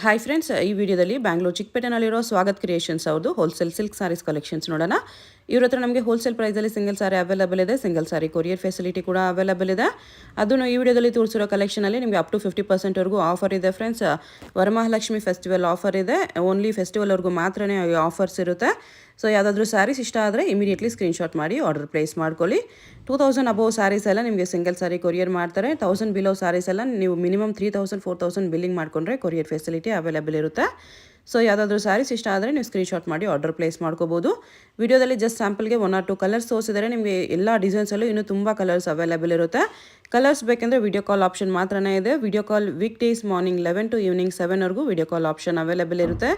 Hi friends, ಈ ವಿಡಿಯೋದಲ್ಲಿ Bangalore ಚಿಕ್ಕಪೇಟೆನಲ್ಲಿರೋ Swagath creations ಅವ್ರದ್ದು ಹೋಲ್ಸೇಲ್ ಸಿಲ್ಕ್ ಸಾರೀಸ್ ಕಲೆಕ್ಷನ್ಸ್ ನೋಡೋಣ. ಇವ್ರ ಹತ್ರ ನಮಗೆ ಹೋಲ್ಸೇಲ್ ಪ್ರೈಸಲ್ಲಿ ಸಿಂಗಲ್ ಸಾರಿ ಅವೈಲೇಬಲ್ ಇದೆ. ಸಿಂಗಲ್ ಸಾರಿ ಕೊರಿಯರ್ ಫೆಸಿಲಿಟಿ ಕೂಡ ಅವೈಲೇಬಲ್ ಇದೆ. ಅದನ್ನು ಈ ವಿಡಿಯೋದಲ್ಲಿ ತೋರಿಸಿರೋ ಕಲೆಕ್ಷನಲ್ಲಿ ನಿಮಗೆ ಅಪ್ ಟು 50% ಆಫರ್ ಇದೆ ಫ್ರೆಂಡ್ಸ್. ವರಮಹಾಲಕ್ಷ್ಮಿ ಫೆಸ್ಟಿವಲ್ ಆಫರ್ ಇದೆ. ಓನ್ಲಿ ಫೆಸ್ಟಿವಲ್ವರೆಗೂ ಮಾತ್ರನೇ ಆಫರ್ಸ್ ಇರುತ್ತೆ. ಸೊ ಯಾವುದಾದ್ರೂ ಸ್ಯಾರೀಸ್ ಇಷ್ಟ ಆದರೆ ಇಮಿಡಿಯೇಟ್ಲಿ ಸ್ಕ್ರೀನ್ಶಾಟ್ ಮಾಡಿ ಆರ್ಡರ್ ಪ್ಲೇಸ್ ಮಾಡ್ಕೊಳ್ಳಿ. 2000 ಅಬೋವ್ ಸ್ಯಾರೀಸ್ ಎಲ್ಲ ನಿಮಗೆ ಸಿಂಗಲ್ ಸಾರಿ ಕೊರಿಯರ್ ಮಾಡ್ತಾರೆ. 1000 ಬಿಲೋ ಸ್ಯಾರೀಸ್ ಎಲ್ಲ ನೀವು ಮಿನಿಮಮ್ 3000 4000 ಬಿಲ್ಲಿಂಗ್ ಮಾಡಿಕೊಂಡ್ರೆ ಕೊರಿಯರ್ ಫೆಸಿಲಿಟಿ ಅವೈಲೇಬಲ್ ಇರುತ್ತೆ. ಸೊ ಯಾವುದಾದ್ರೂ ಸ್ಯಾರೀಸ್ ಇಷ್ಟ ಆದರೆ ನೀವು ಸ್ಕ್ರೀನ್ಶಾಟ್ ಮಾಡಿ ಆರ್ಡರ್ ಪ್ಲೇಸ್ ಮಾಡ್ಕೋಬೋದು. ವಿಡಿಯೋದಲ್ಲಿ ಜಸ್ಟ್ ಸ್ಯಾಂಪಲ್ಗೆ 1 or 2 ಕಲರ್ಸ್ ತೋರಿಸಿದರೆ ನಿಮಗೆ ಎಲ್ಲ ಡಿಸೈನ್ಸಲ್ಲೂ ಇನ್ನೂ ತುಂಬ ಕಲರ್ಸ್ ಅವೈಲೇಬಲ್ ಇರುತ್ತೆ. ಕಲರ್ಸ್ ಬೇಕೆಂದರೆ ವಿಡಿಯೋ ಕಾಲ್ ಆಪ್ಷನ್ ಮಾತ್ರನೇ ಇದೆ. Video call week days morning 11 to evening 7ವರೆಗೂ ವಿಡಿಯೋ ಕಾಲ್ ಆಪ್ಷನ್ ಅವೈಲೇಬಲ್ ಇರುತ್ತೆ.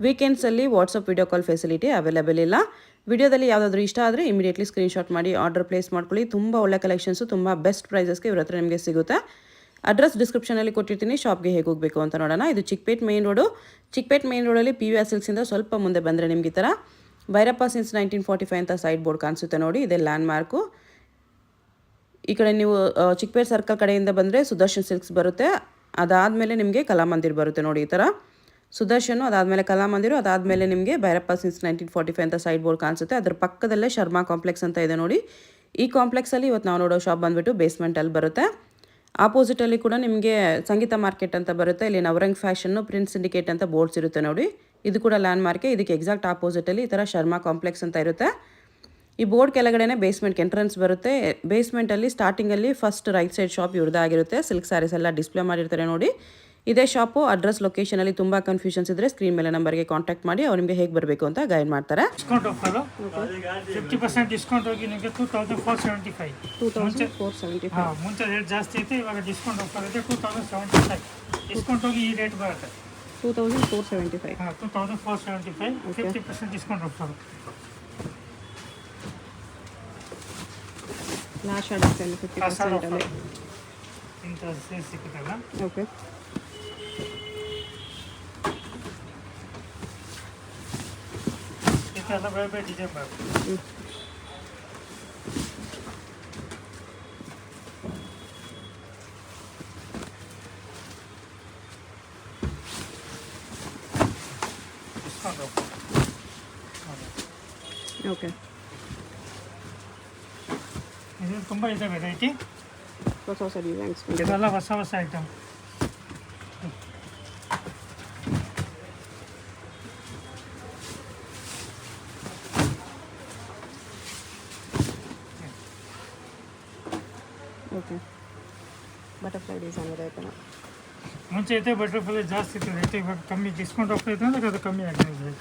ವೀಕೆಂಡ್ಸಲ್ಲಿ WhatsApp video call facility available ಇಲ್ಲ. ವಿಡಿಯೋದಲ್ಲಿ ಯಾವುದಾದ್ರೂ ಇಷ್ಟ ಆದರೆ ಇಮಿಡಿಯೇಟ್ಲಿ ಸ್ಕ್ರೀನ್ಶಾಟ್ ಮಾಡಿ ಆರ್ಡರ್ ಪ್ಲೇಸ್ ಮಾಡ್ಕೊಳ್ಳಿ. ತುಂಬ ಒಳ್ಳೆ ಕಲೆಕ್ಷನ್ಸು, ತುಂಬ ಬೆಸ್ಟ್ ಪ್ರೈಸಸ್ಗೆ ಇವ್ರ ಹತ್ರ ನಿಮಗೆ ಸಿಗುತ್ತೆ. ಅಡ್ರೆಸ್ ಡಿಸ್ಕ್ರಿಪ್ಷನಲ್ಲಿ ಕೊಟ್ಟಿರ್ತೀನಿ. ಶಾಪ್ಗೆ ಹೇಗೆ ಹೋಗಬೇಕು ಅಂತ ನೋಡೋಣ. ಇದು Chickpet main road. Chickpet main ರೋಡಲ್ಲಿ PVR ಸಿಲ್ಕ್ಸಿಂದ ಸ್ವಲ್ಪ ಮುಂದೆ ಬಂದರೆ ನಿಮಗೆ ಈ ಥರ ಭೈರಪ್ಪ ಸಿನ್ಸ್ 1945 ಅಂತ ಸೈಡ್ ಬೋರ್ಡ್ ಕಾಣಿಸುತ್ತೆ ನೋಡಿ. ಇದೇ ಲ್ಯಾಂಡ್ ಮಾರ್ಕು. ಈ ಕಡೆ ನೀವು ಚಿಕ್ಕಪೇಟ್ ಸರ್ಕಲ್ ಕಡೆಯಿಂದ ಬಂದರೆ ಸುದರ್ಶನ್ ಸಿಲ್ಕ್ಸ್ ಬರುತ್ತೆ. ಅದಾದಮೇಲೆ ನಿಮಗೆ ಕಲಾಮಂದಿರ್ ಬರುತ್ತೆ ನೋಡಿ. ಈ ಥರ ಸುದರ್ಶನು, ಅದಾದಮೇಲೆ ಕಲಾಮಂದಿರು, ಅದಾದಮೇಲೆ ನಿಮಗೆ ಭೈರಪ್ಪ ಸಿನ್ಸ್ 1945 ಅಂತ ಸೈಡ್ ಬೋರ್ಡ್ ಕಾಣಿಸುತ್ತೆ. ಅದ್ರ ಪಕ್ಕದಲ್ಲೇ ಶರ್ಮಾ ಕಾಂಪ್ಲೆಕ್ಸ್ ಅಂತ ಇದೆ ನೋಡಿ. ಈ ಕಾಂಪ್ಲೆಕ್ಸಲ್ಲಿ ಇವತ್ತು ನಾವು ನೋಡೋ ಶಾಪ್ ಬಂದುಬಿಟ್ಟು ಬೇಸ್ಮೆಂಟಲ್ಲಿ ಬರುತ್ತೆ. ಆಪೋಸಿಟಲ್ಲಿ ಕೂಡ ನಿಮಗೆ ಸಂಗೀತ ಮಾರ್ಕೆಟ್ ಅಂತ ಬರುತ್ತೆ. ಇಲ್ಲಿ ನವರಂಗ್ ಫ್ಯಾಷನ್ನು, ಪ್ರಿನ್ಸ್ ಸಿಂಡಿಕೇಟ್ ಅಂತ ಬೋರ್ಡ್ಸ್ ಇರುತ್ತೆ ನೋಡಿ. ಇದು ಕೂಡ ಲ್ಯಾಂಡ್ ಮಾರ್ಕೆ. ಇದಕ್ಕೆ ಎಕ್ಸಾಕ್ಟ್ ಆಪೋಸಿಟಲ್ಲಿ ಈ ಥರ ಶರ್ಮಾ ಕಾಂಪ್ಲೆಕ್ಸ್ ಅಂತ ಇರುತ್ತೆ. ಈ ಬೋರ್ಡ್ ಕೆಳಗಡೆನೇ ಬೇಸ್ಮೆಂಟ್ಗೆ ಎಂಟ್ರೆನ್ಸ್ ಬರುತ್ತೆ. ಬೇಸ್ಮೆಂಟಲ್ಲಿ ಸ್ಟಾರ್ಟಿಂಗಲ್ಲಿ ಫಸ್ಟ್ ರೈಟ್ ಸೈಡ್ ಶಾಪ್ ಇವ್ರದ್ದಾಗಿರುತ್ತೆ. ಸಿಲ್ಕ್ ಸ್ಯಾರೀಸ್ ಎಲ್ಲ ಡಿಸ್ಪ್ಲೇ ಮಾಡಿರ್ತಾರೆ ನೋಡಿ. ಇದೇ ಶಾಪು. ಅಡ್ರೆಸ್ ಲೊಕೇಶನಲ್ಲಿ ತುಂಬ ಕನ್ಫ್ಯೂಷನ್ಸ್ ಇದ್ದರೆ ಸ್ಕ್ರೀನ್ ಮೇಲೆ ನಂಬರ್ಗೆ ಕಾಂಟ್ಯಾಕ್ಟ್ ಮಾಡಿ ಅವ್ರು ನಿಮಗೆ ಹೇಗೆ ಬರಬೇಕು ಅಂತ ಗೈಡ್ ಮಾಡ್ತಾರೆ. ಡಿಸ್ಕೌಂಟ್ ಆಫರು 50% ಡಿಸ್ಕೌಂಟ್ ಹೋಗಿ ನಿಮಗೆ 2475. 2475. ಹಾಂ, ಮುಂಚೆ ರೇಟ್ ಜಾಸ್ತಿ ಇತ್ತು, ಇವಾಗ ಡಿಸ್ಕೌಂಟ್ ಆಫರ್ ಇದೆ 2075. ಡಿಸ್ಕೌಂಟ್ ಹೋಗಿ ಈ ರೇಟ್ ಬರುತ್ತೆ 2475. ಹಾಂ, 2475. 50% ಡಿಸ್ಕೌಂಟ್ ಆಫರ್. ಲಾಸ್ಟ್ ಆರ್ಡರ್ಸಲ್ಲಿ 50% ಇಂಥ ಸೇಲ್ ಸಿಕ್ಕುತ್ತಲ್ಲ. ಓಕೆ. ಇದೆಲ್ಲ ಬೇರೆ ಬೇರೆ ಡಿಸೈನ್ ಬರುತ್ತೆ. Discount offer. ಓಕೆ. ಇದು ತುಂಬ ಇದೆ ವೆರೈಟಿ. ಹೊಸ ಡಿಸೈನ್ಸ್ ಇದೆಲ್ಲ ಹೊಸ ಐಟಮ್. ಓಕೆ. ಬಟರ್ಫ್ಲೈ ಡಿಸೈನ್ ಇದೆ ಆಯ್ತಲ್ಲ. ಮುಂಚೆ ಐತೆ ಬಟರ್ಫ್ಲೈ ಜಾಸ್ತಿ ಇತ್ತು ರೇಟ್, ಇವಾಗ ಕಮ್ಮಿ ಡಿಸ್ಕೌಂಟ್ ಆಫರ್ ಇದೆ ಅಂದರೆ ಅದು ಕಮ್ಮಿ ಆಗಿದೆ.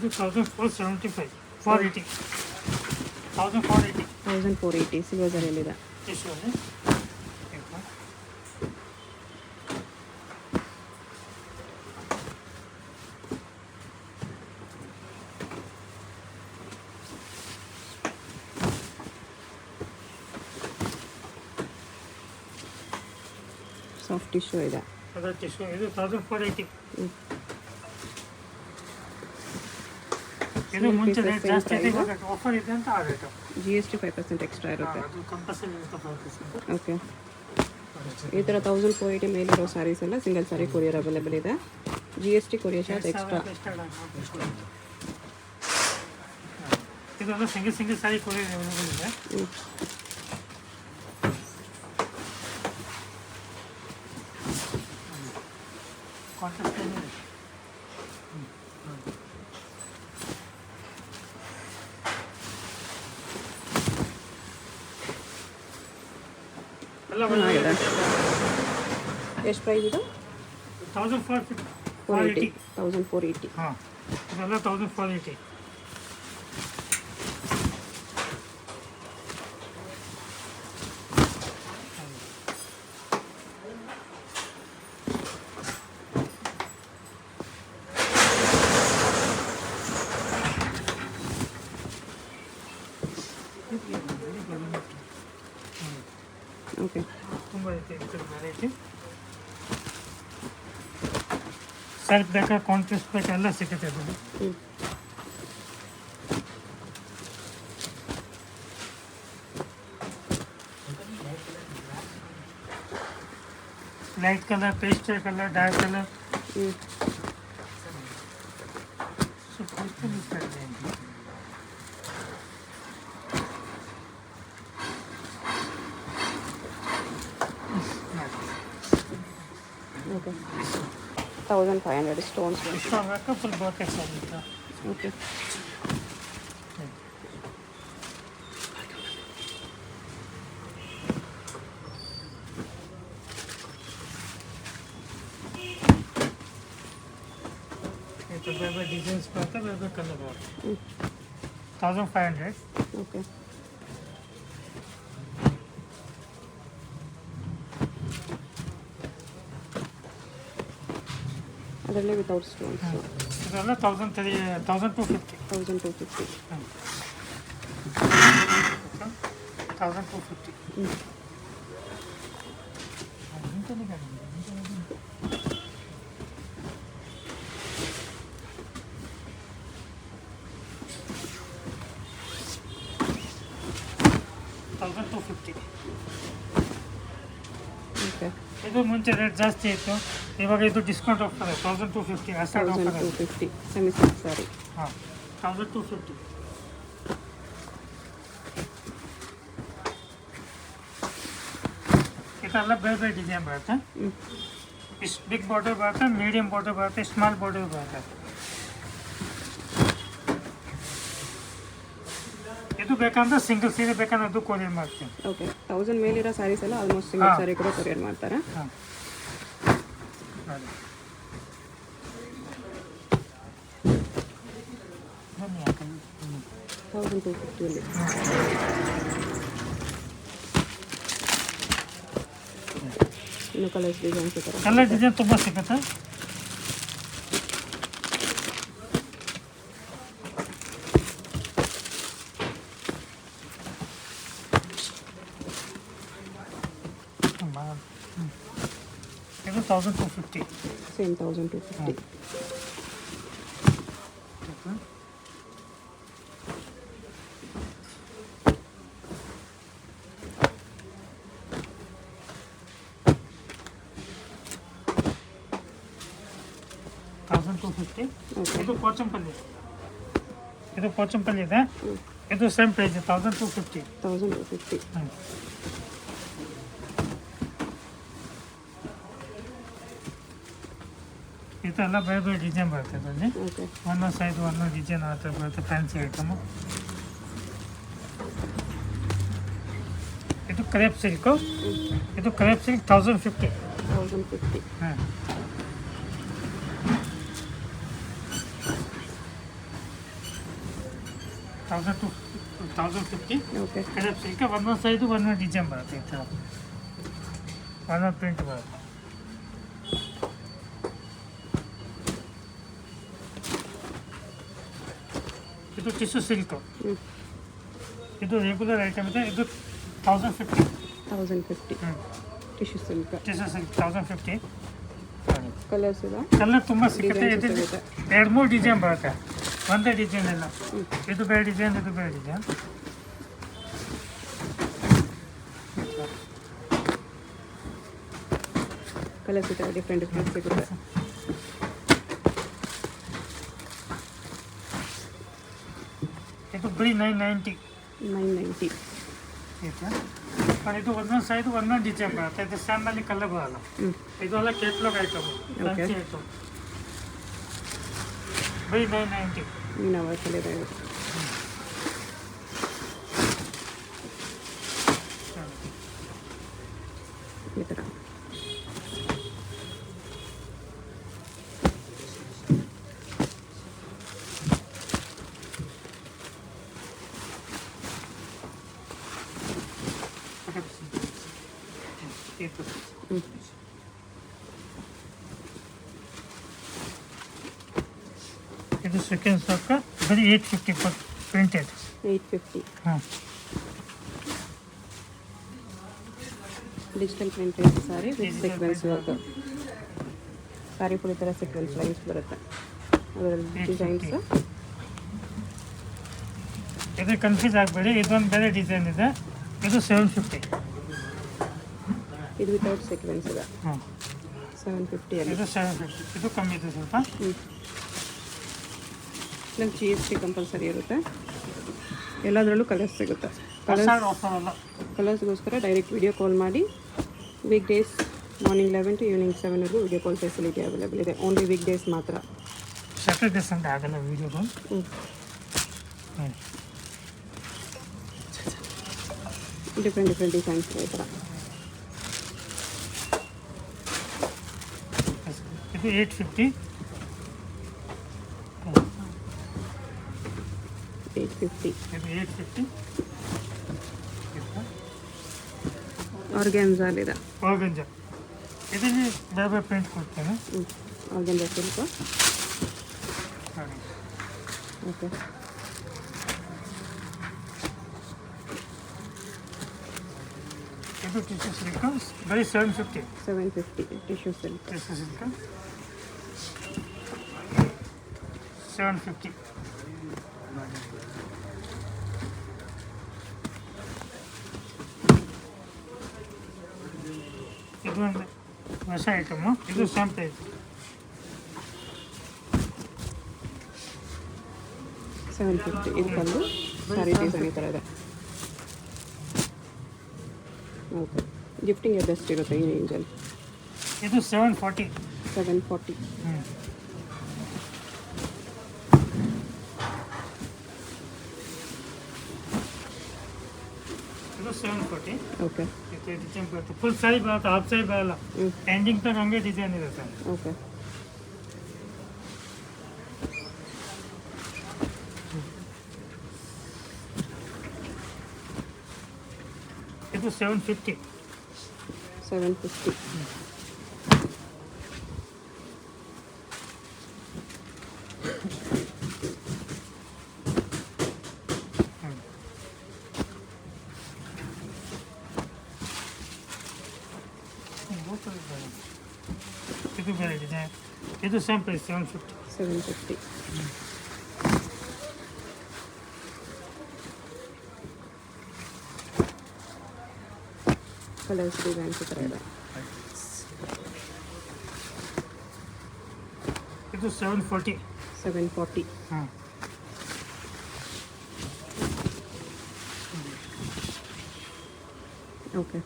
ಇದು 1475. 480. 1480. 1480 ಸಿಲ್ವರ್ ಜರಿಯಲ್ಲಿದೆ. ಟಿಶ್ಯೂಲ್ಲಿ ಸಾಫ್ಟ್ ಟಿಶ್ಯೂ ಇದೆ. ಅದರ ಟಿಶ್ಯೂ. ಇದು 1480. ಇದು ಮುಂಚೆ ರೇಟ್ ಜಾಸ್ತಿ ಇದೆ, ಇವಾಗ ಆಫರ್ ಇದೆ ಅಂತ ಆ ರೇಟು. GST 5% ಎಕ್ಸ್ಟ್ರಾ ಇರುತ್ತೆ. ಅದು ಕಂಪಲ್ಸರಿ ಇರುತ್ತೆ 5%. ಓಕೆ. ಈ ಥರ 1480 ಮೇಲಿರೋ ಸ್ಯಾರೀಸ್ ಎಲ್ಲ ಸಿಂಗಲ್ ಸಾರಿ ಕೊರಿಯರ್ ಅವೈಲೇಬಲ್ ಇದೆ. GST courier charge extra. ಇದೆಲ್ಲ ಸಿಂಗಲ್ ಸಾರಿ ಕೊರಿಯರ್ ಅವೈಲೇಬಲ್ ಇದೆ. ಕಾಂಟ್ರಾಸ್ಟ್ ಇದೆ. ಎಲ್ಲ ಚೆನ್ನಾಗಿದೆ. ಎಷ್ಟು ಪ್ರೈಸ್ ಇದು? 1480. 1480. ಹಾಂ, ಇದೆಲ್ಲ 1480. ಸೆಲ್ಫ್ ಬೇಕಾ ಕಾಂಟ್ರಾಸ್ಟ್ ಬೇಕಾ ಎಲ್ಲ ಸಿಗುತ್ತೆ ಅದರಲ್ಲಿ. ಹ್ಞೂ light colour, pastel colour, dark colour. ಹ್ಞೂ ಸೊ ಪೇಸ್ಟಲ್ ಇಷ್ಟ ಇದೆ. Okay 1500 stones. ಇಷ್ಟ ಬೇಕಾ ಫುಲ್ ಬಾಕೆಟ್ಸ್ ಆಗುತ್ತೆ. ಓಕೆ ಇದು ಬೇರೆ ಬೇರೆ ಡಿಸೈನ್ಸ್ ಬರುತ್ತೆ, ಬೇರೆ ಬೇರೆ ಕಲರ್ ಬರುತ್ತೆ. ಹ್ಞೂ 1500. ಓಕೆ ಅದರಲ್ಲೇ ವಿತೌಟ್ ಸ್ಟೋನ್ಸ್ ಇದೆಲ್ಲ 1250. 1250. 1250. ಹ್ಞೂ ಓಕೆ ಇದು ಮುಂಚೆ ರೇಟ್ ಜಾಸ್ತಿ ಇತ್ತು, ಇವಾಗ ಇದು ಡಿಸ್ಕೌಂಟ್ ಹೋಗ್ತದೆ. 1250 ಅಷ್ಟೇ ಆಫರ್. 1250 semi silk sari. ಹಾಂ 1250. ಇದೆಲ್ಲ ಬೇರೆ ಬೇರೆ ಡಿಸೈನ್ ಬರುತ್ತೆ. ಹ್ಞೂ ಇಷ್ಟು ಬಿಗ್ ಬಾರ್ಡರ್ ಬರುತ್ತೆ, ಮೀಡಿಯಂ ಬಾರ್ಡರ್ ಬರುತ್ತೆ, ಸ್ಮಾಲ್ ಬಾರ್ಡರ್ ಬರುತ್ತೆ. ಇದು ಬೇಕಂದ್ರೆ ಸಿಂಗಲ್ ಸೀರೆ ಬೇಕಂದ್ರೆ ಅದು ಕೊರಿಯರ್ ಮಾಡ್ತೀನಿ. ಓಕೆ 1000 ಮೇಲಿರೋ ಸ್ಯಾರೀಸ್ ಎಲ್ಲ ಆಲ್ಮೋಸ್ಟ್ ಸಿಂಗಲ್ ಹಾ. ಸ್ಯಾರಿ ಕೂಡ ಕೊರಿಯರ್ ಮಾಡ್ತಾರೆ. ಹಾಂ ನೋಡಿ. ಬನ್ನಿ ಯಾಕಂದ್ರೆ 1250 ಇನ್ನು ಕಲರ್ಸ್ ಡಿಸೈನ್ಸ್ ಈ ಥರ. ಕಲರ್ ಡಿಸೈನ್ ತುಂಬ ಸಿಗುತ್ತೆ. ಇದು 1250. ಸೇಮ್ 1250. ಓಕೆ ಇದು ಪೋಚಂಪಲ್ಲಿ. ಇದು ಪೋಚಂಪಲ್ಲಿ ಇದೆ. ಇದು ಸೇಮ್ ಪ್ರೈಸ್ 1250. 1250. ಇದೆಲ್ಲ ಬೇರೆ ಬೇರೆ ಡಿಸೈನ್ ಬರುತ್ತೆ ಇದರಲ್ಲಿ. ಓಕೆ ಒಂದೊಂದು ಸೈಜ್ ಒಂದೊಂದು ಡಿಸೈನ್ ಆ ಥರ ಬರುತ್ತೆ, ಫ್ಯಾನ್ಸಿ ಐಟಮು. ಇದು ಕ್ರೇಪ್ ಸಿಲ್ಕು. ಇದು ಕ್ರೇಪ್ ಸಿಲ್ಕ್ 1050. 1050. ಹಾಂ ಟು 1050. ಓಕೆ ಕ್ರೇಪ್ ಸಿಲ್ಕ್ ಒಂದೊಂದು ಸೈಜು ಒಂದೊಂದು ಡಿಸೈನ್ ಬರುತ್ತೆ. ಈ ಥರ ಒಂದೊಂದು ಪ್ರಿಂಟ್ ಬರುತ್ತೆ. ಇದು ಟಿಶ್ಯೂ ಸಿಲ್ಕು. ಹ್ಞೂ ಇದು ರೆಗ್ಯುಲರ್ ಐಟಮ್ ಇದೆ. ಇದು 1050. 1050 tissue silk. Tissue silk 1050. Colours ಇದೆ, ಕಲರ್ ತುಂಬ ಸಿಗುತ್ತೆ. ಡಿಸೈನ್ಸ್ ಇದು ಸಿಗುತ್ತೆ. 2-3 ಡಿಸೈನ್ ಬರುತ್ತೆ, ಒಂದೇ ಡಿಸೈನ್ ಇಲ್ಲ. ಇದು ಬೇರೆ ಡಿಸೈನ್, ಇದು ಬೇರೆ ಡಿಸೈನ್. ಕಲರ್ಸ್ ಇದೆ, ಡಿಫ್ರೆಂಟ್ ಸಿಗುತ್ತೆ. ಇದು ಬರೀ 990. 990. ಇದು ಒಂದೊಂದು ಸೈಜು ಒಂದೊಂದು ಡಿಸೈನ್ ಬರುತ್ತೆ. ಇದು ಸ್ಯಾಮಲ್ಲಿ ಕಲರ್ ಬರಲ್ಲ. ಹ್ಞೂ ಇದೆಲ್ಲ ಕೇಟ್ಲಾಗ್ ಐಟಮ್, ಫ್ಯಾನ್ಸಿ ಐಟಮ್. ಬರೀ 990. ಮೀನವ ಕಲರ್ ಇದೆ. ಈ ಥರ ಇದು ಸೆಕೆಂಡ್ ಸ್ಟಾಕ್ ಬರೀ 850 ಪ್ರಿಂಟೆಡ್. 850. ಹಾಂ digital printed sorry with sequence work. Sorry full ಈ ಥರ ಸೀಕ್ವೆನ್ಸ್ ಲೈನ್ಸ್ ಬರುತ್ತೆ ಅದರಲ್ಲಿ ಡಿಸೈನ್ಸ್. ಇದು ಕನ್ಫ್ಯೂಸ್ ಆಗಬೇಡಿ, ಇದೊಂದು ಬೇರೆ ಡಿಸೈನ್ ಇದೆ. ಇದು 750. ಇದು ವಿತೌಟ್ ಸೀಕ್ವೆನ್ಸ್ ಇದೆ. ಹಾಂ 750 ಅಲ್ಲಿ. ಇದು 750. ಇದು ಕಮ್ಮಿ ಇದೆ ಸ್ವಲ್ಪ. ನಮ್ಮ GST ಕಂಪಲ್ಸರಿ ಇರುತ್ತೆ. ಎಲ್ಲದರಲ್ಲೂ ಕಲರ್ಸ್ ಸಿಗುತ್ತೆ. ಆಫರ್ ಅಲ್ಲ. ಕಲರ್ಸ್ಗೋಸ್ಕರ ಡೈರೆಕ್ಟ್ ವಿಡಿಯೋ ಕಾಲ್ ಮಾಡಿ. Week days morning 11 to evening 7ವರೆಗೂ ವಿಡಿಯೋ ಕಾಲ್ ಫೆಸಿಲಿಟಿ ಅವೈಲೇಬಲ್ ಇದೆ. ಓನ್ಲಿ ವೀಕ್ ಡೇಸ್ ಮಾತ್ರ. ಸ್ಯಾಟರ್ಡೇ ಸಂಡೇ ಆಗಲ್ಲ ವಿಡಿಯೋ ಕಾಲ್. ಡಿಫ್ರೆಂಟ್ ಡಿಸೈನ್ಸ್ ಇದೆ ಈ ಥರ. ಇದು 850. 850. ಇದು 850. ಆರ್ಗ್ಯಾನ್ಝಾಲಿದೆ. ಆರ್ಗಂಜಾ. ಇದರಲ್ಲಿ ಬೇರೆ ಬೇರೆ ಪ್ರಿಂಟ್ ಕೊಡ್ತೇನೆ. ಆರ್ಗ್ಯಾನ್ಝಾ ಸಿಲ್ಕ್. ಓಕೆ. ಇದು ಟಿಶ್ಯೂ ಸಿಲ್ಕ್ ಬರೀ 750. 750 ಟಿಶ್ಯೂ ಸಿಲ್ಕ್. Tissue silk 750. ಇದು ಒಂದು ಹೊಸ ಐಟಮು. ಇದು ಸೇಮ್ ಪ್ರೈಸ್. 750. ಇದು ಬಂದು ಸಾರಿ ಡಿಸೈನ್ ಈ ಥರ ಇದೆ. ಓಕೆ. ಗಿಫ್ಟಿಂಗ್ ಬೆಸ್ಟ್ ಇರುತ್ತೆ ಈ ರೇಂಜಲ್ಲಿ. ಇದು 740. 740. ಇದು 740. ಓಕೆ. ಡಿಸೈನ್ ಬರುತ್ತೆ. ಫುಲ್ ಸಾರಿ ಬರುತ್ತೆ, ಹಾಫ್ ಸಾರಿ ಬರಲ್ಲ. ಎಂಡಿಂಗ್ ತನಕ ಹಂಗೆ ಡಿಸೈನ್ ಇರುತ್ತೆ. ಓಕೆ. ಇದು 750. 750. ಇದು ಬೇರೆ ಡಿಸೈನ್. ಇದು ಸೇಮ್ ಪ್ರೈಸ್ 750. 750. ಕಲರ್ಸ್ ಡಿಸೈನ್ಸ್ ಈ ಥರ ಇದೆ. ಇದು 740. 740. ಹಾಂ. ಓಕೆ.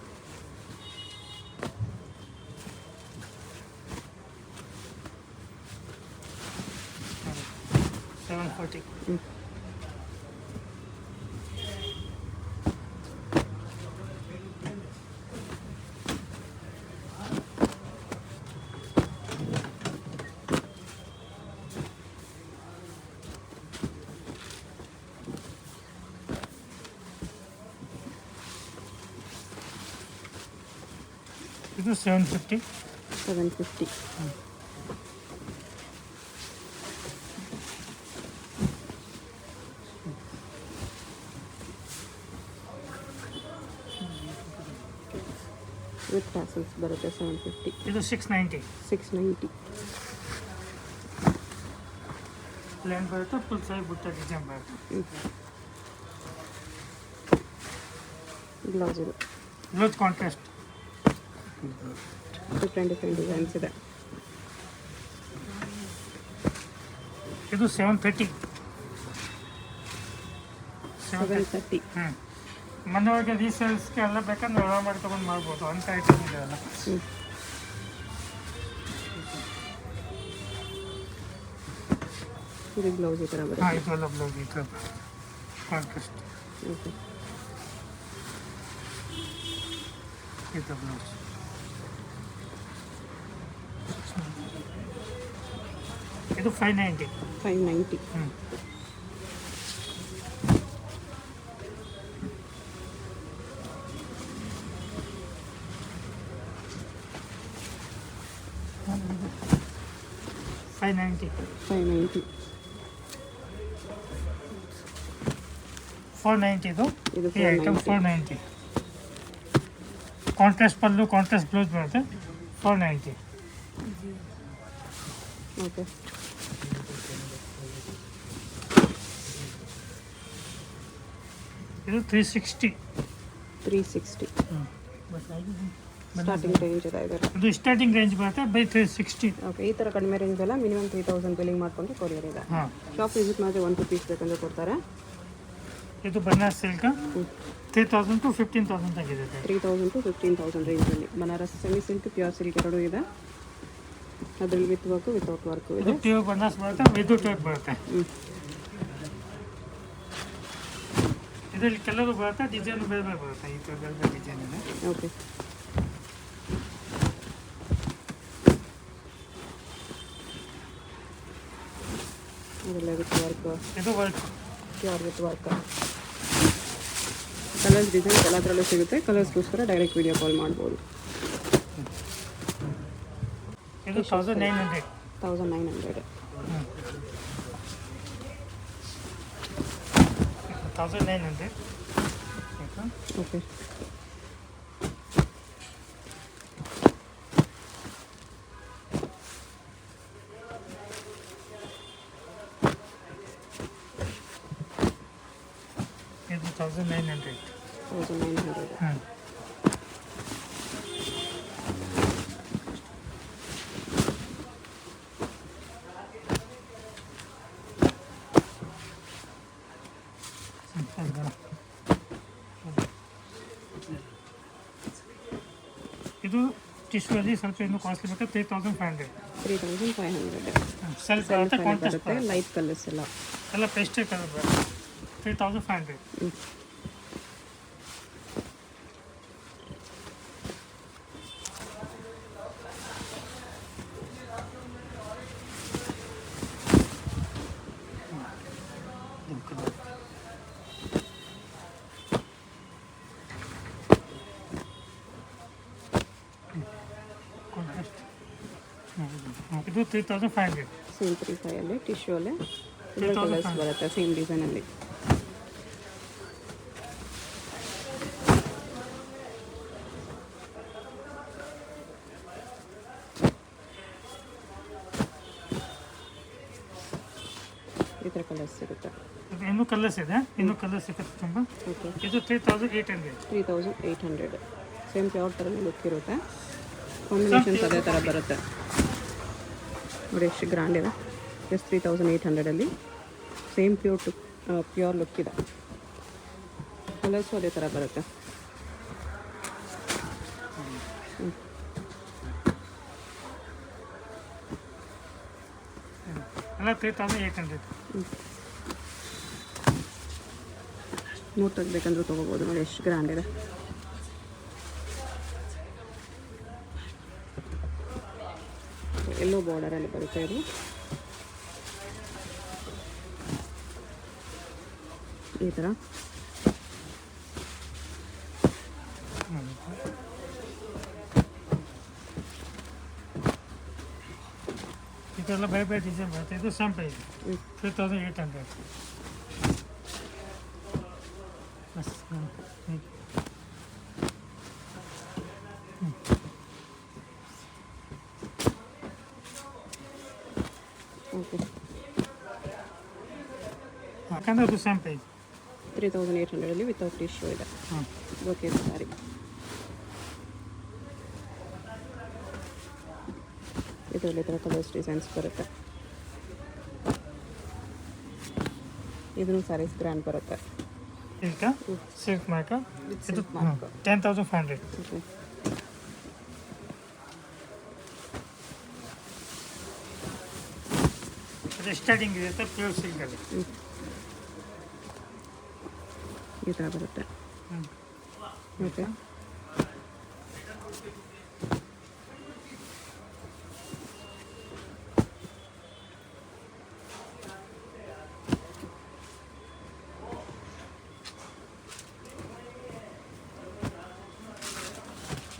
ಇದು 750. 750. ವಿತ್ ಟ್ಯಾಸಲ್ಸ್ ಬರುತ್ತೆ 750. ಇದು 690. 690. ಪ್ಲೇನ್ ಬರುತ್ತೆ, ಫುಲ್ ಸಾರಿ ಬುಟ್ಟ ಡಿಸೈನ್ ಬರುತ್ತೆ. ಬ್ಲೌಸ್ ಇದು ಬ್ಲೌಸ್ ಕಾಂಟ್ರಾಸ್ಟ್. ಡಿಫ್ರೆಂಟ್ ಡಿಸೈನ್ಸ್ ಇದೆ. ಇದು 730. 730. ಮನೆಯೊಳಗೆ ರೀಸೇಲ್ಸ್ಗೆ ಎಲ್ಲ ಬೇಕಂದ್ರೆ ವ್ಯವಹಾರ ಮಾಡಿ ತೊಗೊಂಡು ಮಾಡ್ಬೋದು ಅಂತ ಐಟಮ್ ಇದೆ ಅಲ್ಲ. ಇದು ಬ್ಲೌಸ್ ಈ ಥರ ಬರುತ್ತೆ. ಹಾಂ, ಇದೆಲ್ಲ ಬ್ಲೌಸ್ ಈ ಥರ ಕಾಂಟ್ರಾಸ್ಟ್. ಓಕೆ. ಇದು ಬ್ಲೌಸ್. ಇದು 590. 590. $590. 590. 490 ಇದು. ಇದು ಈ ಐಟಮ್ 490. ಕಾಂಟ್ರಾಸ್ಟ್ ಪಲ್ಲು, ಕಾಂಟ್ರಾಸ್ಟ್ ಬ್ಲೌಸ್ ಬರುತ್ತೆ. 490. ಓಕೆ. ಇದು 360. 360 ಸ್ಟಾರ್ಟಿಂಗ್ ರೇಂಜ್ ಇದೆ ಇದರ. ಇದು ಸ್ಟಾರ್ಟಿಂಗ್ ರೇಂಜ್ ಬರುತ್ತೆ ಬೈ 360. ಓಕೆ, ಈ ಥರ ಕಡಿಮೆ ರೇಂಜ್ ಎಲ್ಲ ಮಿನಿಮಮ್ 3000 ಬಿಲ್ಲಿಂಗ್ ಮಾಡಿಕೊಂಡು ಕೊರಿಯರ್ ಇದೆ. ಹಾಂ, ಶಾಪ್ ವಿಸಿಟ್ ಮಾಡಿದ್ರೆ 1 ಪೀಸ್ ಬೇಕಂದ್ರೆ ಕೊಡ್ತಾರೆ. ಇದು ಬನಾರಸ್ ಸಿಲ್ಕ್ 3000 to 15,000 ಆಗಿದೆ. 3000 to 15,000 ರೇಂಜಲ್ಲಿ Banaras semi silk, pure silk ಎರಡೂ ಇದೆ. ಅದರಲ್ಲಿ ವಿತ್ ವರ್ಕು ವಿತೌಟ್ ವರ್ಕು ಇದೆ. ಇದು ಪ್ಯೂರ್ ಬನಾರಸ್ ಬರುತ್ತೆ, ವಿದೌಟ್ ವರ್ಕ್ ಬರುತ್ತೆ. ಇದರಲ್ಲಿ ಕಲರ್ ಬರುತ್ತೆ, ಡಿಸೈನ್ ಬೇರೆ ಬೇರೆ ಬರುತ್ತೆ. ಈ ಥರ ಬೇರೆ ಬೇರೆ ಡಿಸೈನ್ ಇದೆ. ಓಕೆ. ಅದೆಲ್ಲ ವಿತ್ ವರ್ಕ್, ಇದು work. Pure with work. Colours designs ಎಲ್ಲದರಲ್ಲೂ ಸಿಗುತ್ತೆ. ಕಲರ್ಸ್ಗೋಸ್ಕರ ಡೈರೆಕ್ಟ್ ವಿಡಿಯೋ ಕಾಲ್ ಮಾಡ್ಬೋದು. ಇದು 1900. 1900. 1900. ಓಕೆ. ಇದು 1900. 1900. ಹಾಂ, ಇದು ಟಿಶ್ಯೂಲ್ಲಿ ಸ್ವಲ್ಪ ಇನ್ನೂ ಕಾಸ್ಟ್ಲಿ ಬೇಕಾದ್ರೆ 3500. 3500. ಸ್ವಲ್ಪ ಬರುತ್ತೆ, ಕಾಂಟ್ರಾಸ್ಟ್ ಬರುತ್ತೆ. ಲೈಟ್ ಕಲರ್ಸ್ ಎಲ್ಲ. ಎಲ್ಲ ಪೇಸ್ಟಲ್ ಕಲರ್ ಬರುತ್ತೆ. 3500. ಇದು 3500. ಸೇಮ್ 3500 ಟಿಶ್ಯೂ ಅಲ್ಲೇ ಕಲರ್ಸ್ ಬರುತ್ತೆ ಸೇಮ್ ಡಿಸೈನಲ್ಲಿ. ಈ ಥರ ಕಲರ್ಸ್ ಸಿಗುತ್ತೆ. ಇದು ಇನ್ನೂ ಕಲರ್ಸ್ ಇದೆ, ಇನ್ನೂ ಕಲರ್ಸ್ ಸಿಗುತ್ತೆ ತುಂಬ. ಓಕೆ. ಇದು 3800. 3800. ಸೇಮ್ ಪ್ಯೂರ್ ಥರನೇ ಲುಕ್ ಇರುತ್ತೆ. ಕಾಂಬಿನೇಷನ್ಸ್ ಅದೇ ಥರ ಬರುತ್ತೆ. ನೋಡಿ ಎಷ್ಟು ಗ್ರ್ಯಾಂಡ್ ಇದೆ. ಜಸ್ಟ್ 3800ಅಲ್ಲಿ ಸೇಮ್ ಪ್ಯೂರ್ ಲುಕ್ ಇದೆ. ಕಲರ್ಸು ಅದೇ ಥರ ಬರುತ್ತೆ. ಎಲ್ಲ 3800. ನೋಟ್ ತೆಗ್ಬೇಕಂದ್ರೂ ತೊಗೋಬೋದು. ನೋಡಿ ಎಷ್ಟು ಗ್ರ್ಯಾಂಡ್ ಇದೆ. ಎಲ್ಲೋ ಬಾರ್ಡರಲ್ಲಿ ಬರುತ್ತೆ ಇದು. ಈ ಥರ ಇದೆಲ್ಲ ಬೇರೆ ಬೇರೆ ಡಿಸೈನ್ ಬರುತ್ತೆ. ಇದು ಸ್ಯಾಂಪಲ್ ಇದೆ 3800. ಓಕೆ. ಯಾಕಂದರೆ ಅದು ಸ್ಯಾಂಪಲ್ 3800ಅಲ್ಲಿ ವಿತೌಟ್ ಟಿಶ್ಯೂ ಇದೆ. ಹಾಂ, ಓಕೆ ಸಾರಿ. ಇದರಲ್ಲಿ ಥರ ಕಲರ್ಸ್ ಡಿಸೈನ್ಸ್ ಬರುತ್ತೆ. ಇದನ್ನು ಸ್ಯಾರೀಸ್ ಗ್ರ್ಯಾಂಡ್ ಬರುತ್ತೆ. Silk mark. ಇದು silk mark. 10,500. ಓಕೆ. ಅದು ಸ್ಟಾರ್ಟಿಂಗ್ ಇರುತ್ತೆ ಪ್ಯೂರ್ ಸಿಲ್ಕಲ್ಲಿ. ಈ ಥರ ಬರುತ್ತೆ. ಓಕೆ.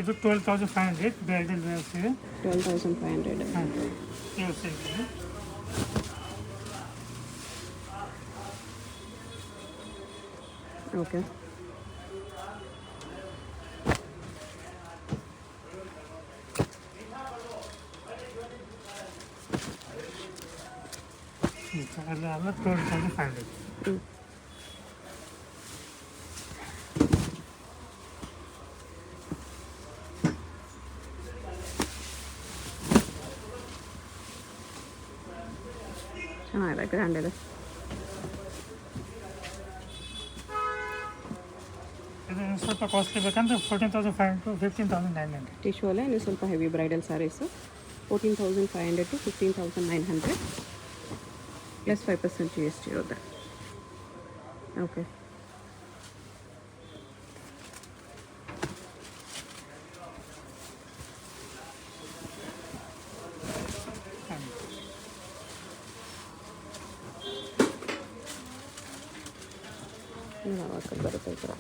ಇದು 12,500. ಬ್ರೈಡಲ್ ವೇರ್ಸ್ ಇದೆ. 12,500. ಹಾಂ, ಪ್ಯೂರ್ ಸಿಲ್ಕ್ ಇದೆ. ಓಕೆ. ಎಲ್ಲ 12,500. ಹ್ಞೂ. ಚೆನ್ನಾಗಿದೆ, ಗ್ರ್ಯಾಂಡ್ ಇದೆ. ಇದು ಸ್ವಲ್ಪ ಕಾಸ್ಟ್ಲಿ ಬೇಕಂದ್ರೆ 14,500 to 15,900. ಟಿಶ್ಯೂ ಅಲ್ಲೇ ನೀವು ಸ್ವಲ್ಪ heavy bridal saris 14,500 to 15,900 plus 5% GST ಇರುತ್ತೆ. ಓಕೆ, ಬರುತ್ತೆ ಈ ಥರ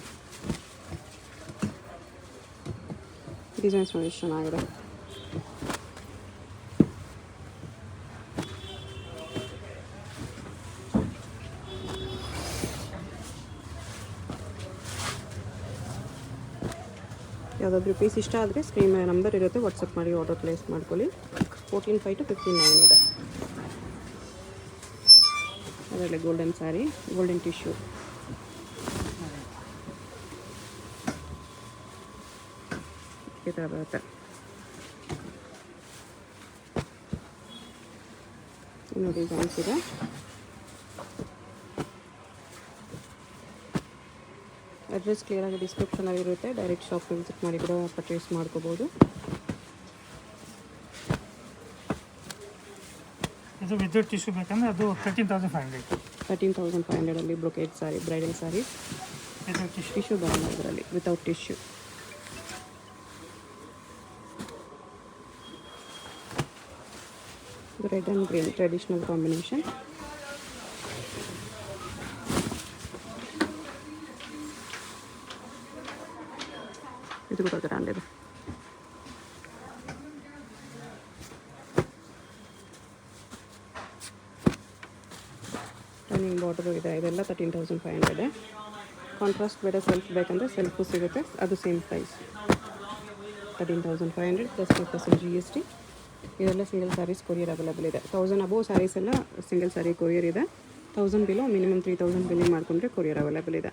ಡಿಸೈನ್ಸ್ ನೋಡಿ, ಎಷ್ಟು ಚೆನ್ನಾಗಿದೆ. ಯಾವುದಾದ್ರೂ ಪೀಸ್ ಇಷ್ಟ ಆದರೆ ಸ್ಕ್ರೀನ್ ಮೇಲೆ ನಂಬರ್ ಇರುತ್ತೆ, ವಾಟ್ಸಪ್ ಮಾಡಿ ಆರ್ಡರ್ ಪ್ಲೇಸ್ ಮಾಡ್ಕೊಳ್ಳಿ. 14,500 to 15,900 ಇದೆ. ಅದರಲ್ಲಿ ಗೋಲ್ಡನ್ ಸ್ಯಾರಿ, ಗೋಲ್ಡನ್ ಟಿಶ್ಯೂ. ಈ ಥರ ಬರುತ್ತೆ. ಇನ್ನೂ ಡಿಸೈನ್ಸ್ ಇದೆ. ಅಡ್ರೆಸ್ ಕ್ಲಿಯರಾಗಿ ಡಿಸ್ಕ್ರಿಪ್ಷನಲ್ಲಿ ಇರುತ್ತೆ, ಡೈರೆಕ್ಟ್ ಶಾಪ್ ವಿಸಿಟ್ ಮಾಡಿ ಕೂಡ ಪರ್ಚೇಸ್ ಮಾಡ್ಕೋಬೋದು. ಇದು ವಿತೌಟ್ ಟಿಶ್ಯೂ ಬೇಕಂದ್ರೆ ಅದು 13,500. 13,500 brocade sari, bridal sari without tissue. Tissue ಬರಲ್ಲ ಇದರಲ್ಲಿ, without tissue. Red and green traditional combination. ಇದು ಕೂಡ ಗ್ರ್ಯಾಂಡ್ ಇದೆ. ರನ್ನಿಂಗ್ ಬಾರ್ಡರು ಇದೆ. ಇದೆಲ್ಲ 13,500. ಕಾಂಟ್ರಾಸ್ಟ್ ಬೇಡ, ಸೆಲ್ಫ್ ಬೇಕಂದರೆ ಸೆಲ್ಫು ಸಿಗುತ್ತೆ, ಅದು ಸೇಮ್ ಪ್ರೈಸ್ 13,500 ಪ್ಲಸ್ 5% GST. ಇದೆಲ್ಲ ಸಿಂಗಲ್ ಸ್ಯಾರೀಸ್ ಕೊರಿಯರ್ ಅವೈಲೇಬಲ್ ಇದೆ. 1000 ಅಬೋವ್ ಸ್ಯಾರೀಸ್ ಎಲ್ಲ ಸಿಂಗಲ್ ಸ್ಯಾರಿ ಕೊರಿಯರ್ ಇದೆ. 1000 ಬಿಲೋ ಮಿನಿಮಮ್ 3,000 ಬಿಲ್ಲಿಂಗ್ ಮಾಡಿಕೊಂಡ್ರೆ ಕೊರಿಯರ್ ಅವೈಲೇಬಲ್ ಇದೆ.